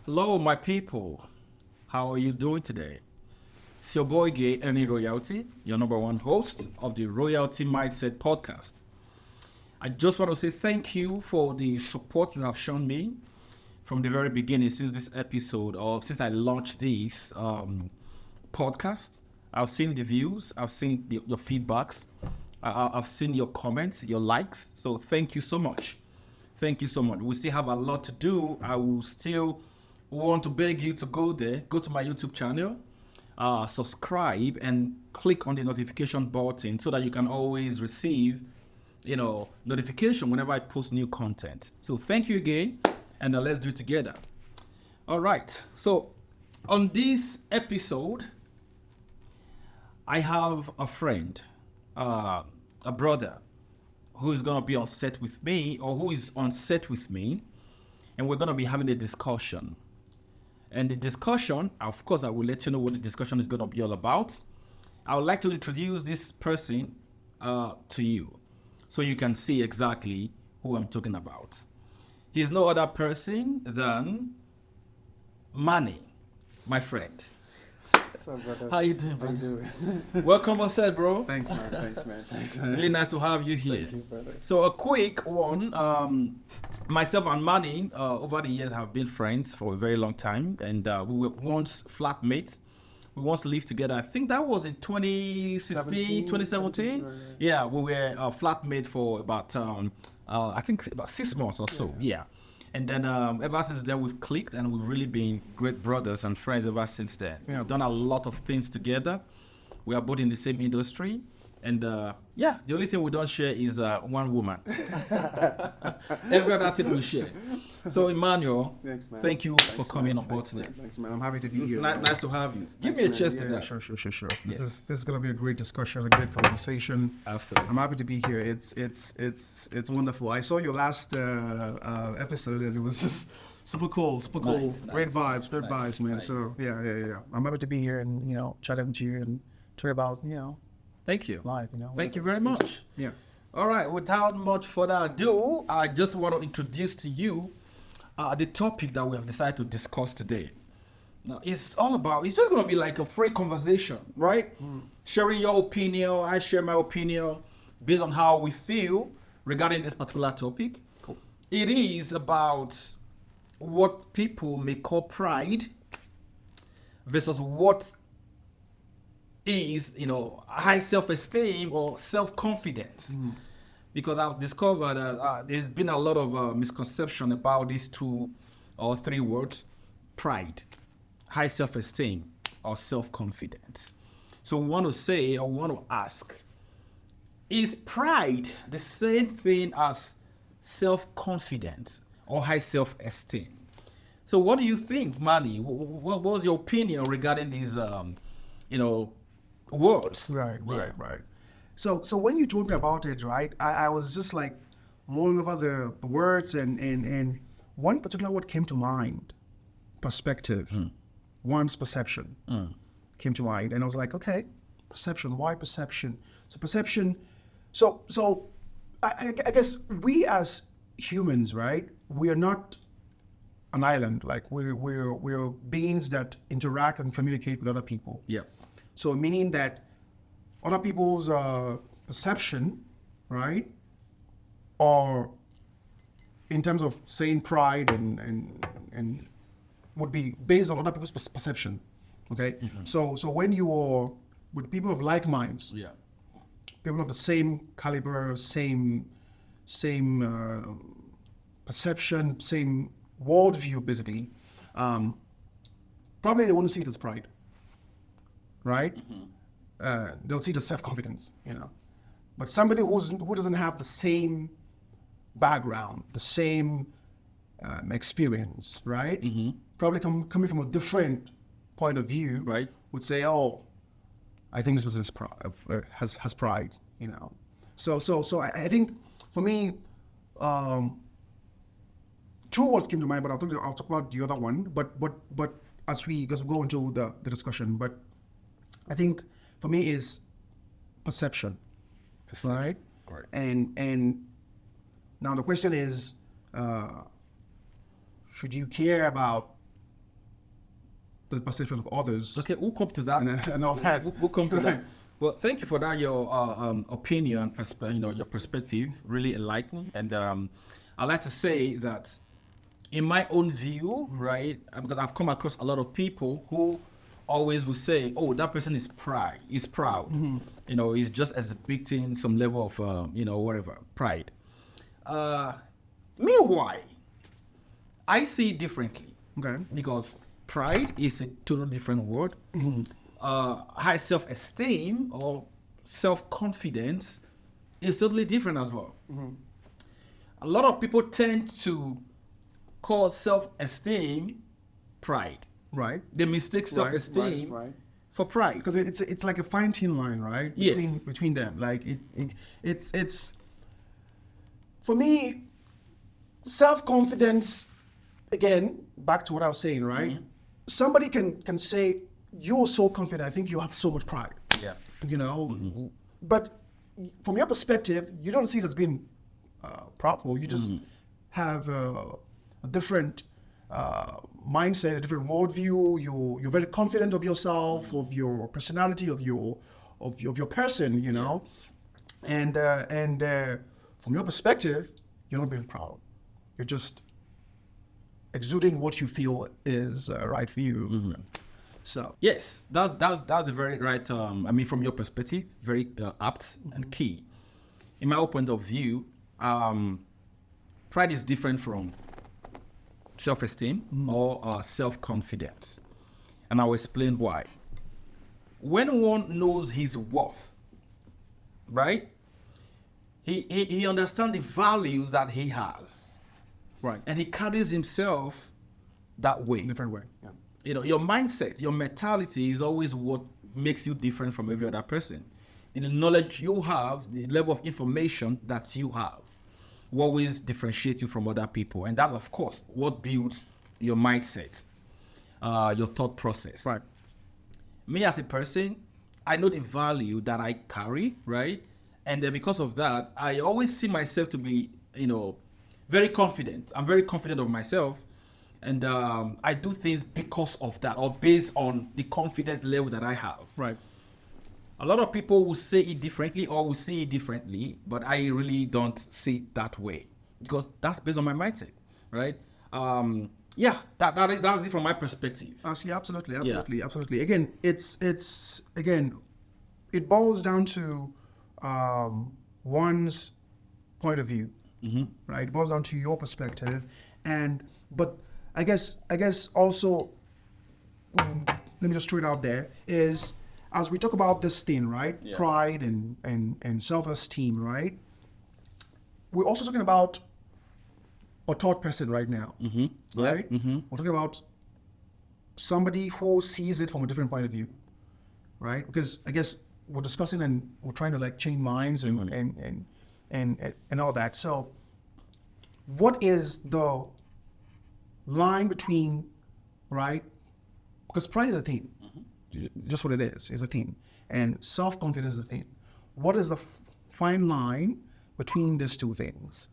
Hello, my people. How are you doing today? It's your boy Gay Ernie Royalty, your number one host of the Royalty Mindset podcast. I just want to say thank you for the support you have shown me from the very beginning since this episode or since I launched this podcast. I've seen the views, I've seen your feedbacks, I've seen your comments, your likes. So thank you so much. Thank you so much. We still have a lot to do. I will still want to beg you to go there, go to my YouTube channel, subscribe, and click on the notification button so that you can always receive, notification whenever I post new content. So thank you again, and let's do it together. All right. So on this episode, I have a friend, a brother, who is going to be on set with me, or who is on set with me, and we're going to be having a discussion. And the discussion, of course, I will let you know what the discussion is going to be all about. I would like to introduce this person to you so you can see exactly who I'm talking about. He is no other person than Manny, my friend. What's up, brother? How you doing, How bro? you doing? Welcome on set, bro. Thanks, man. Thanks, man. Really nice to have you here. Thank you, brother. So a quick one. Myself and Manny, over the years, have been friends for a very long time, and we were once flatmates. We once lived together. I think that was in 2016, 2017. Yeah, we were flatmates for about, I think about 6 months or so. Yeah. And then ever since then, we've clicked, and we've really been great brothers and friends ever since then. Yeah. We've done a lot of things together. We are both in the same industry. And the only thing we don't share is one woman. Every other thing we share. So, Emmanuel, Thanks, man. thank you for coming on board today. Thanks, man. I'm happy to be here. Nice to have you. Give Thanks, me a man. chest to Yeah, that. Sure. Yes. This is going to be a great discussion, a great conversation. Absolutely. I'm happy to be here. It's wonderful. I saw your last episode, and it was just super cool. Nice, Great nice, vibes, man. nice. So yeah. I'm happy to be here and chatting to you and talk about Thank you. life. Thank you very much. Yeah. All right, without much further ado, I just want to introduce to you the topic that we have decided to discuss today. Now, it's just going to be like a free conversation, right? Sharing your opinion, I share my opinion based on how we feel regarding this particular topic. Cool. It is about what people may call pride versus what is, high self-esteem or self-confidence. Because I've discovered that there's been a lot of misconception about these 2 or 3 words: pride, high self-esteem, or self-confidence. So we want to ask, is pride the same thing as self-confidence or high self-esteem? So what do you think, Manny? What was your opinion regarding these, words? Right. So when you told me about it, right, I was just like mulling over the words and one particular word came to mind: perspective. One's perception came to mind, and I was like, okay, perception. Why perception? So perception. So I guess we as humans, right, we are not an island. Like we're beings that interact and communicate with other people. Yeah. So meaning that other people's perception, right, or in terms of saying pride and would be based on other people's perception. Okay. So when you are with people of like minds, Yeah. people of the same caliber, same perception, same worldview, basically, probably they wouldn't see it as pride, right? They'll see it as self-confidence, But somebody who doesn't have the same background, the same experience, right? Probably coming from a different point of view, Right. would say, "Oh, I think this person has pride," So I think for me, 2 words came to mind, but I'll talk about the other one. But as we go into the discussion, but I think for me is perception. Right? Correct. And now the question is, should you care about the perception of others. Okay, we'll come to that. And all that. We'll come to that. Well, thank you for that. Your opinion, your perspective, really enlightening. And I like to say that, in my own view, right? Because I've come across a lot of people who always will say, "Oh, that person is proud. He's just exhibiting some level of, whatever pride." Meanwhile, I see it differently. Okay. Because pride is a totally different word. High self-esteem or self-confidence is totally different as well. A lot of people tend to call self-esteem pride. Right. They mistake self-esteem right. for pride. Because it's like a fine tune line, right? Yes. Between them. Like it's for me, self-confidence, again, back to what I was saying, right? Somebody can say, "You're so confident, I think you have so much pride." Yeah. But from your perspective, you don't see it as being proper. You just have a different mindset, a different worldview. You're very confident of yourself, of your personality, of your person, and from your perspective, you're not being proud. You're just exuding what you feel is right for you. So Yes, that's a very right. From your perspective, very apt and key. In my point of view, pride is different from self-esteem or self-confidence, and I'll explain why. When one knows his worth, right? He understands the values that he has, right, and he carries himself that way. different way. Yeah. Your mindset, your mentality is always what makes you different from every other person. The knowledge you have, the level of information that you have, will always differentiate you from other people. And that, of course, what builds your mindset, your thought process. Right. Me as a person, I know the value that I carry, right? And because of that, I always see myself to be, very confident. I'm very confident of myself. And I do things because of that, or based on the confidence level that I have. Right. A lot of people will say it differently or will see it differently, but I really don't see it that way because that's based on my mindset, right? That's it from my perspective. Actually, absolutely. Again, it boils down to one's point of view, right? It boils down to your perspective, but I guess also, let me just throw it out there, is as we talk about this thing, right? Yeah. Pride and self-esteem, right? We're also talking about a third person right now, right? We're talking about somebody who sees it from a different point of view, right? Because I guess we're discussing and we're trying to like change minds and all that. So what is the line between, right? Because pride is a thing, just what it is a thing, and self-confidence is a thing. What is the fine line between these two things,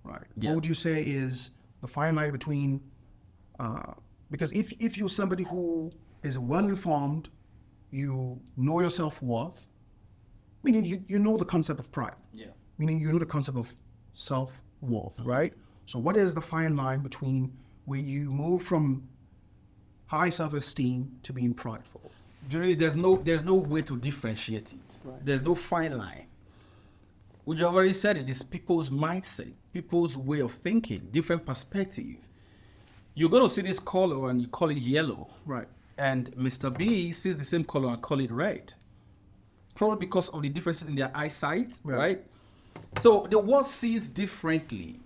right? Yeah. What would you say is the fine line between, because if you're somebody who is well-informed, you know your self-worth, meaning you know the concept of pride, meaning you know the concept of self-worth, right? So what is the fine line between where you move from high self-esteem to being prideful? Generally, there's no way to differentiate it. Right. There's no fine line. We already said it. It's people's mindset, people's way of thinking, different perspective. You're going to see this color and you call it yellow. Right. And Mr. B sees the same color and call it red. Probably because of the differences in their eyesight, right? So the world sees differently.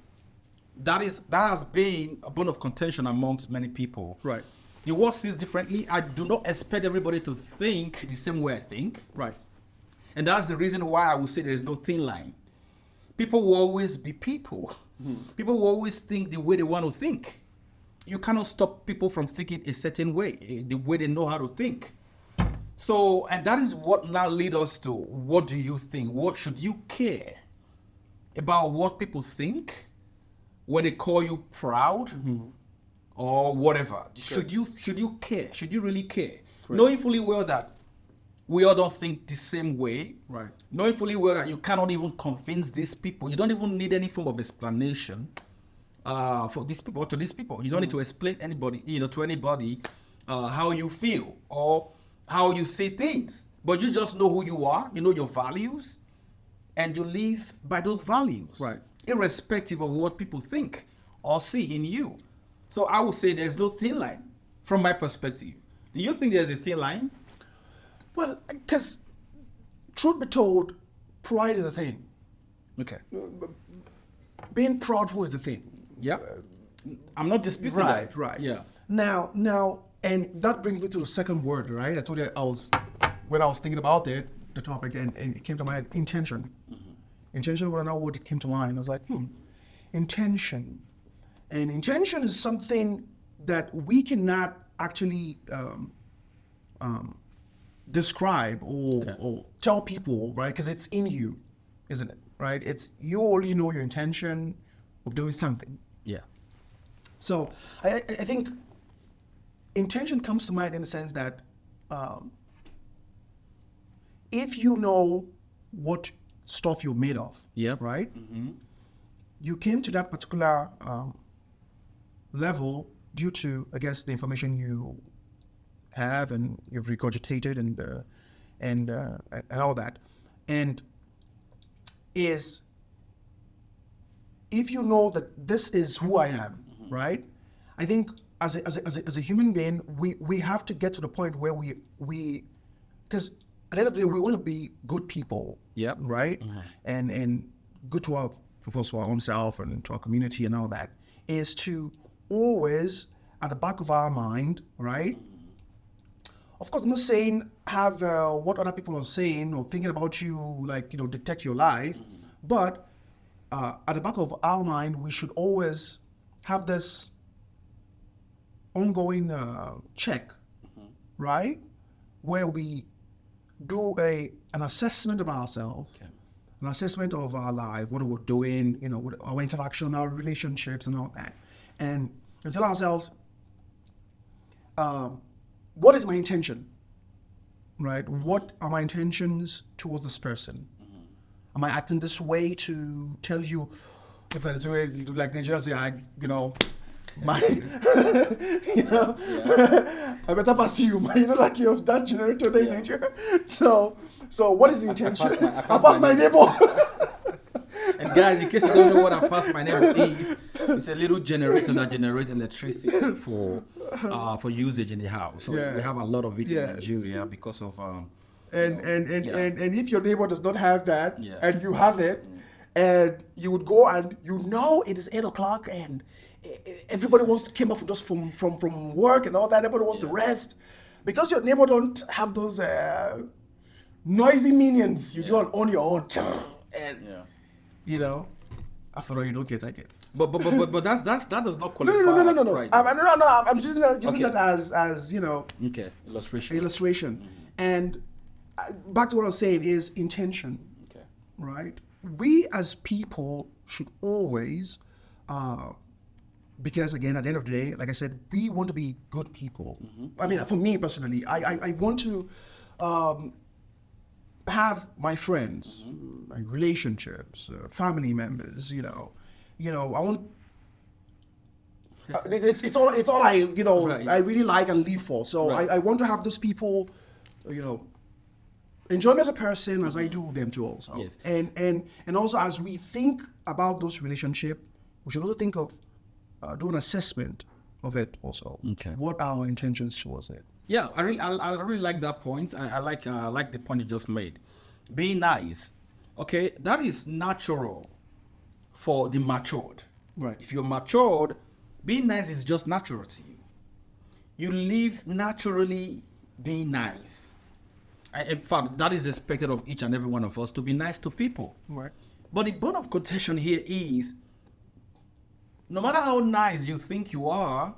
That has been a bone of contention amongst many people. Right. The world sees differently. I do not expect everybody to think the same way I think. Right. And that's the reason why I would say there is no thin line. People will always be people. People will always think the way they want to think. You cannot stop people from thinking a certain way, the way they know how to think. So, and that is what now leads us to, what do you think? What should you care about what people think when they call you proud or whatever. Should you care? Should you really care? Knowing fully well that we all don't think the same way. Right. Knowing fully well that you cannot even convince these people. You don't even need any form of explanation for these people or to these people. You don't need to explain anybody, to anybody how you feel or how you say things. But you just know who you are, you know your values, and you live by those values. Right. Irrespective of what people think or see in you. So I would say there's no thin line from my perspective. Do you think there's a thin line? Well, because truth be told, pride is a thing. Okay. Being proudful is the thing. Yeah. I'm not disputing Right, that. right. Yeah. Now, and that brings me to the second word, right? I told you when I was thinking about it, the topic, and it came to mind, intention. Intention was another word that came to mind. I was like, intention. And intention is something that we cannot actually describe or tell people, right? Because it's in you, isn't it? Right? It's you only know your intention of doing something. Yeah. So I think intention comes to mind in the sense that if you know what stuff you're made of, Yep. right? You came to that particular level due to, I guess, the information you have and you've regurgitated and all that, and is if you know that this is who I am, right? I think as a human being, we have to get to the point where we because at the end of the day, we want to be good people, Yep. right? And good to our first to our own self and to our community and all that, is to always at the back of our mind, right? Of course, I'm not saying have what other people are saying or thinking about you, like, detect your life, but at the back of our mind, we should always have this ongoing check, right? Where we do an assessment of ourselves, an assessment of our life, what we're doing, with our interaction, our relationships, and all that, and tell ourselves, what is my intention, right? What are my intentions towards this person? Am I acting this way to tell you, if it's a way like Nigerians say, my, I better pass you, like you have that generator there in Nigeria. So what is the intention? I pass my neighbor. And guys, in case you don't know what a pass my neighbor is, it's a little generator that generates electricity for usage in the house. So we have a lot of it in Nigeria because of and if your neighbor does not have that and you have it, and you would go and it is 8 o'clock and everybody wants to come off just from work and all that, everybody wants to rest, because your neighbor don't have those noisy minions you do on your own, and after all, you don't get, I get. But that does not qualify. No. Right. I'm using that as okay, illustration. Illustration. And back to what I was saying is intention. Okay. Right? We as people should always, because again, at the end of the day, like I said, we want to be good people. I mean, for me personally, I want to have my friends, my relationships, family members. I want. It's all I Right. I really like and live for. So Right. I want to have those people, enjoy me as a person as I do them too also. Yes. And also as we think about those relationships, we should also think of do an assessment of it also. Okay. What are our intentions towards it? Yeah, I really like that point. I like the point you just made. Being nice, okay, that is natural for the matured. Right. If you're matured, being nice is just natural to you. You live naturally being nice. In fact, that is expected of each and every one of us, to be nice to people. Right. But the bone of contention here is, no matter how nice you think you are,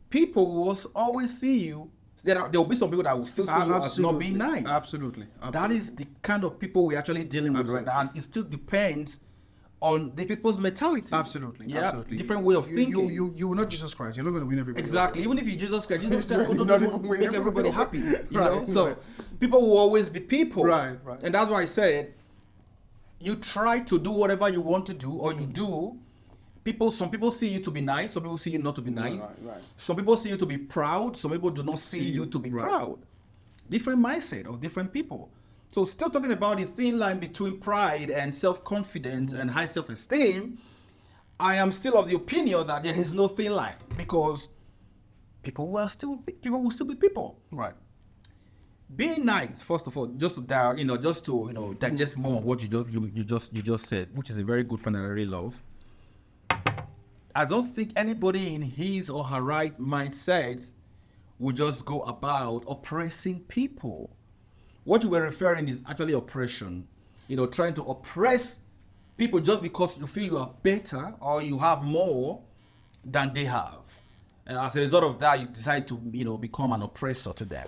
people will always see you. There will be some people that will still see you as not being nice. Absolutely. That is the kind of people we're actually dealing with right now. And it still depends on the people's mentality. Absolutely. Yeah, Absolutely. different way of thinking. You're not Jesus Christ. You're not going to win everybody. Exactly. Even if you're Jesus Christ, Jesus Christ You're could not not even even win make everybody happy. everybody. You know? Right, So right. people will always be people. Right, right. And that's why I said, you try to do whatever you want to do, or you do. Some people see you to be nice. Some people see you not to be nice. Right. Some people see you to be proud. Some people do not see you to be Right. proud. Different mindset of different people. So still talking about the thin line between pride and self-confidence and high self-esteem, I am still of the opinion that there is no thin line, because people will still be people. Right. Being nice, first of all, just to digest more of what you just said, which is a very good point that I really love. I don't think anybody in his or her right mindset will just go about oppressing people. What you were referring is actually oppression. Trying to oppress people just because you feel you are better or you have more than they have. And as a result of that, you decide to become an oppressor to them.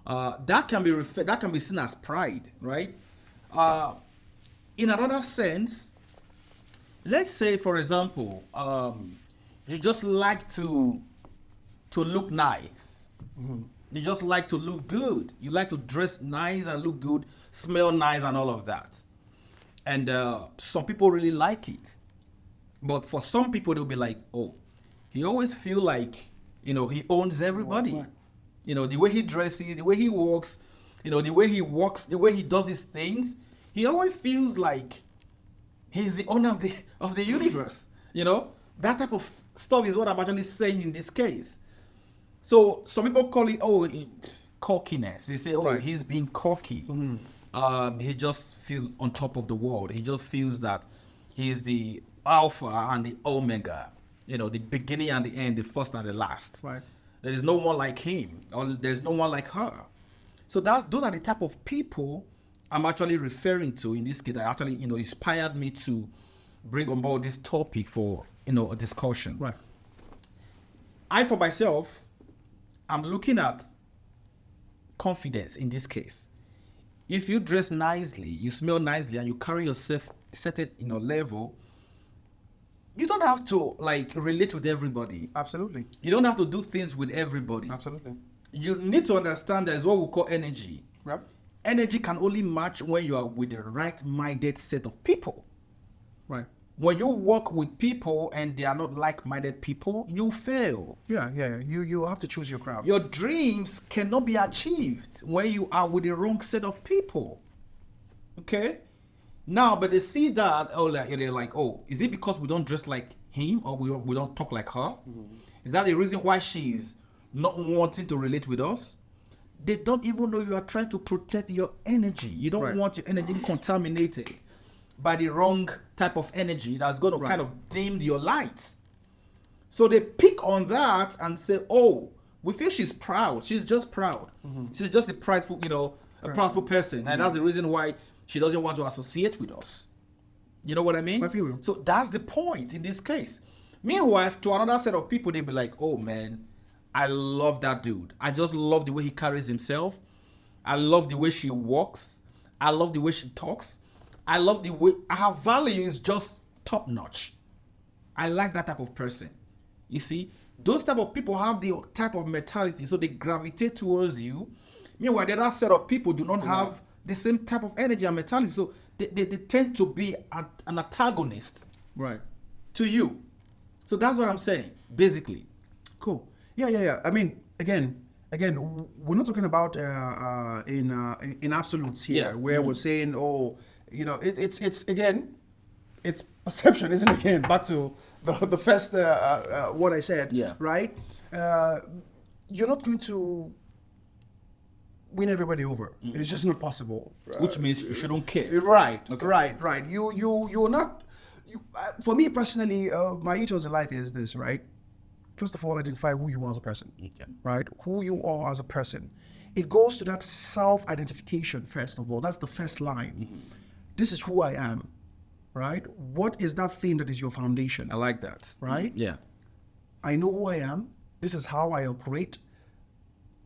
That can be seen as pride, right? In another sense, let's say, for example, you just like to look nice. Mm-hmm. You just like to look good. You like to dress nice and look good, smell nice and all of that. And some people really like it. But for some people, they'll be like, oh, he always feel like, he owns everybody. Right. The way he dresses, the way he walks, the way he walks, the way he does his things, he always feels like he's the owner of the universe. That type of stuff is what I'm actually saying in this case. So some people call it cockiness. They say, Right. he's being cocky. Mm-hmm. He just feels on top of the world. He just feels that he's the alpha and the omega. The beginning and the end, the first and the last. Right. There is no one like him, or there's no one like her. So those are the type of people I'm actually referring to in this case that actually, inspired me to bring on board this topic for, a discussion. Right. I, for myself, I'm looking at confidence in this case. If you dress nicely, you smell nicely, and you carry yourself certain, level, you don't have to relate with everybody. Absolutely. You don't have to do things with everybody. Absolutely. You need to understand there's what we call energy. Right. Energy can only match when you are with the right-minded set of people. Right. When you work with people and they are not like-minded people, you fail. Yeah. You have to choose your crowd. Your dreams cannot be achieved when you are with the wrong set of people. Okay? Now, but they see that, they're like, oh, is it because we don't dress like him or we don't talk like her? Mm-hmm. Is that the reason why she's not wanting to relate with us? They don't even know you are trying to protect your energy. You don't want your energy contaminated by the wrong type of energy that's going to kind of dim your lights. So they pick on that and say, oh, we feel she's proud. She's just proud. Mm-hmm. She's just a prideful, a proudful person. Mm-hmm. And that's the reason why she doesn't want to associate with us. You know what I mean? I feel you. So that's the point in this case. Meanwhile, to another set of people, they'll be like, oh man, I love that dude. I just love the way he carries himself. I love the way she walks. I love the way she talks. I love the way her value is just top notch. I like that type of person. You see, those type of people have the type of mentality, so they gravitate towards you. Meanwhile, the other set of people do not have the same type of energy and mentality, so they tend to be an antagonist to you. So that's what I'm saying, basically. Cool. Yeah. I mean, again, we're not talking about in absolutes here, where we're saying, oh, it's again, it's perception, isn't it? Again, back to the first what I said. Yeah. Right. You're not going to win everybody over. Mm-hmm. It's just not possible. Which means you shouldn't care. Right. Okay. Right. You're not. For me personally, my ethos in life is this, right? First of all, identify who you are as a person, right? Who you are as a person. It goes to that self-identification, first of all. That's the first line. Mm-hmm. This is who I am, right? What is that thing that is your foundation? I like that. Right? Yeah. I know who I am. This is how I operate,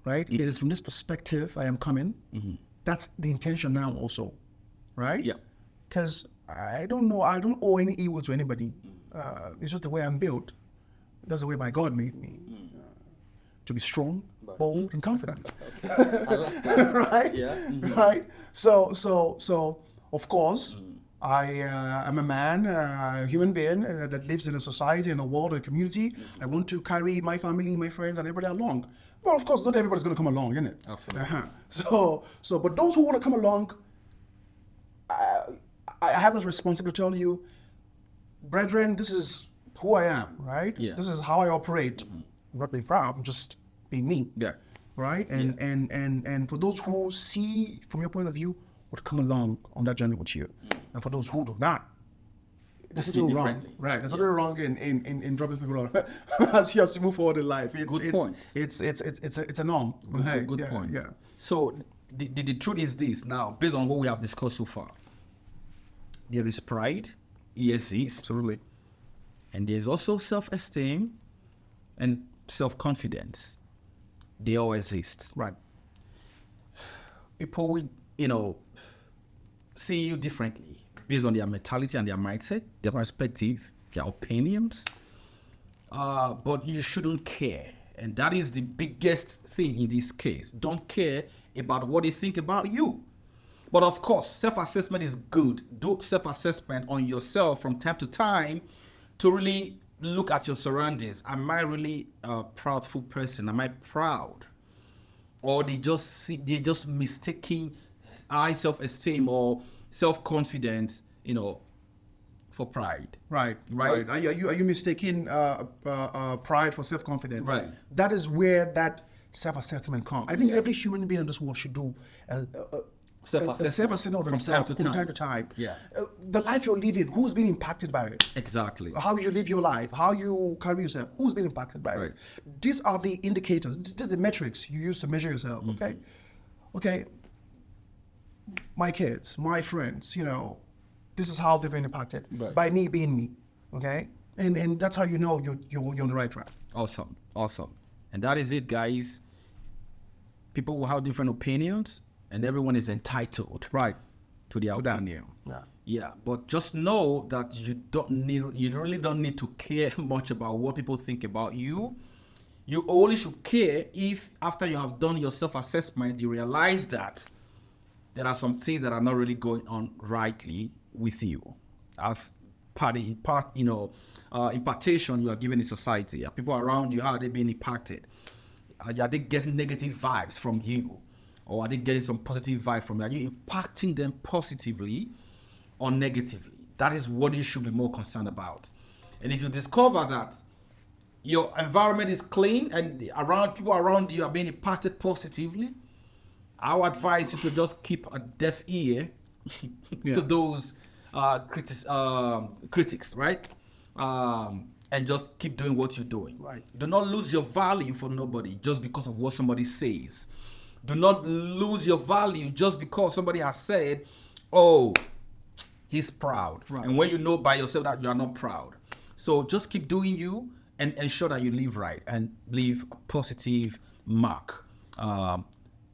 right? Mm-hmm. It is from this perspective I am coming. Mm-hmm. That's the intention now also, right? Yeah. Because I don't know. I don't owe any evil to anybody. It's just the way I'm built. That's the way my God made me. To be strong, bold, and confident. Right? Yeah. Right? So, of course, I am a man, a human being that lives in a society, in a world, a community. I want to carry my family, my friends, and everybody along. Well, of course, not everybody's going to come along, isn't it? Absolutely. But those who want to come along, I have this responsibility to tell you, brethren, this is who I am, right? Yeah. This is how I operate. I'm not being proud, I'm just being me. Yeah. Right? And for those who see from your point of view, would come along on that journey with you. And for those who do not, there's See nothing wrong. differently. Right. There's nothing wrong in dropping people off as you have to move forward in life. Good points. It's a norm. Good yeah, point. Yeah. So the truth is this now, based on what we have discussed so far. There is pride, it exists. Absolutely. And there's also self-esteem and self-confidence. They all exist. Right. People will, see you differently based on their mentality and their mindset, their perspective, their opinions. But you shouldn't care. And that is the biggest thing in this case. Don't care about what they think about you. But of course, self-assessment is good. Do self-assessment on yourself from time to time to really look at your surroundings. Am I really a proudful person? Am I proud? Or they just mistaking high self-esteem or self-confidence, for pride. Right. Are you mistaking pride for self-confidence? Right. That is where that self-assessment comes. I think every human being in this world should do self-assessment of from themselves time to from time. time to time. Yeah. The life you're living, who's been impacted by it? Exactly. How you live your life, how you carry yourself, who's been impacted by Right. it? These are the indicators, these are the metrics you use to measure yourself, okay? Okay, my kids, my friends, this is how they've been impacted by me being me, okay? And that's how you know you're on the right track. Awesome. And that is it, guys. People will have different opinions, and everyone is entitled to their opinion. Yeah, but just know that you really don't need to care much about what people think about you. You only should care if after you have done your self-assessment, you realize that there are some things that are not really going on rightly with you as impartation you are giving in society. Are people around you, how are they being impacted? Are they getting negative vibes from you? Or are they getting some positive vibe from you? Are you impacting them positively or negatively? That is what you should be more concerned about. And if you discover that your environment is clean and people around you are being impacted positively, I would advise you to just keep a deaf ear to those critics, right? And just keep doing what you're doing. Right. Do not lose your value for nobody just because of what somebody says. Do not lose your value just because somebody has said, oh, he's proud. Right. And when you know by yourself that you are not proud. So just keep doing you and ensure that you live right and leave a positive mark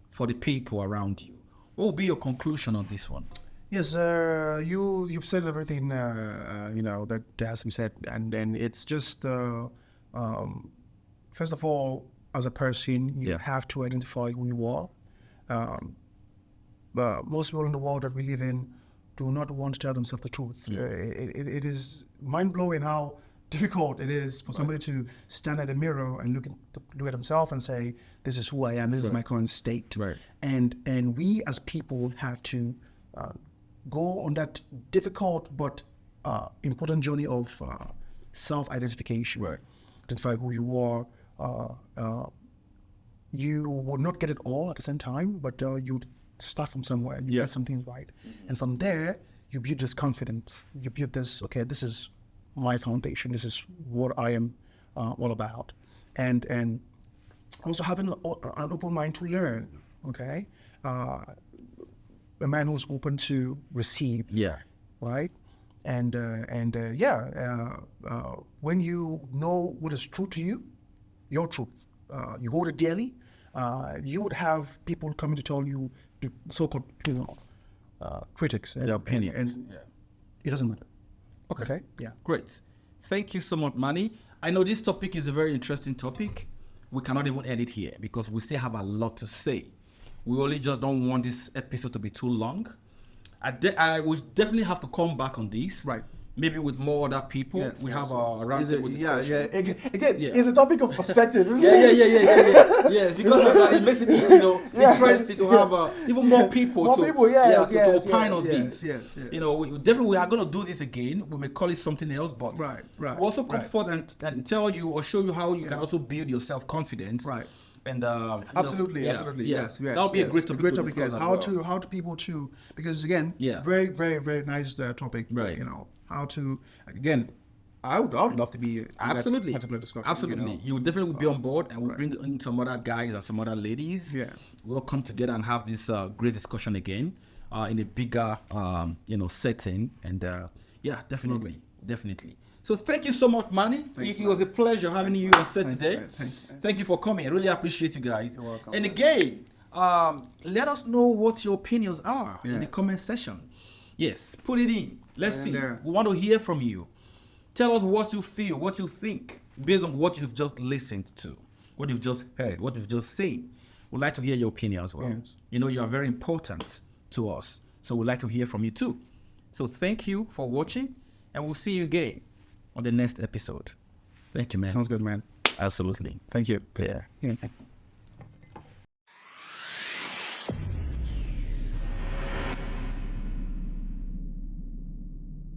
for the people around you. What will be your conclusion on this one? Yes, you've said everything that has to be said, and it's just first of all, as a person, you have to identify who you are. Most people in the world that we live in do not want to tell themselves the truth. It is mind-blowing how difficult it is for somebody to stand at a mirror and look at themselves and say, "This is who I am. This is my current state." Right. And we as people have to go on that difficult but important journey of self-identification. Right. Identify who you are. You will not get it all at the same time, but you start from somewhere. You get some things right. And from there, you build this confidence. You build this, okay, this is my foundation. This is what I am all about. And also having an open mind to learn, okay? A man who's open to receive. Yeah. Right? And when you know what is true to you, your truth, you hold it dearly, you would have people coming to tell you, the so-called, critics. Their opinions. It doesn't matter. Okay. Yeah. Great. Thank you so much, Manny. I know this topic is a very interesting topic. We cannot even end it here because we still have a lot to say. We only just don't want this episode to be too long. I will definitely have to come back on this. Right. Maybe with more other people. Yeah, We have a Is roundtable it- discussion. Again, Yeah. it's a topic of perspective, isn't Yeah, it? yeah. Because of that, it makes it interesting to have even more people More to people, yes, to yes, opine on yes, this. yes. We definitely we are going to do this again. We may call it something else, but Right. we also come forward and tell you or show you how you can also build your self-confidence. Right. And Absolutely. Yes. That'll be a great topic. To discuss as well. How to people to, because again, Yeah. very, very, very nice topic. Right. How to, again, I would love to be Absolutely. in that discussion. Absolutely. You will definitely be on board, and we'll bring in some other guys and some other ladies. Yeah. We'll come together and have this great discussion again in a bigger setting. And definitely. So thank you so much, Manny. It was a pleasure having you on set today. Thanks. Thank you for coming. I really appreciate you guys. You're welcome. And again, let us know what your opinions are in the Yeah. comment section. Yes, put it in. Let's Right see. in there. We want to hear from you. Tell us what you feel, what you think, based on what you've just listened to, what you've just heard, what you've just seen. We'd like to hear your opinion as well. Yes. You are very important to us, so we'd like to hear from you too. So thank you for watching, and we'll see you again on the next episode. Thank you, man. Sounds good, man. Absolutely. Thank you. Yeah.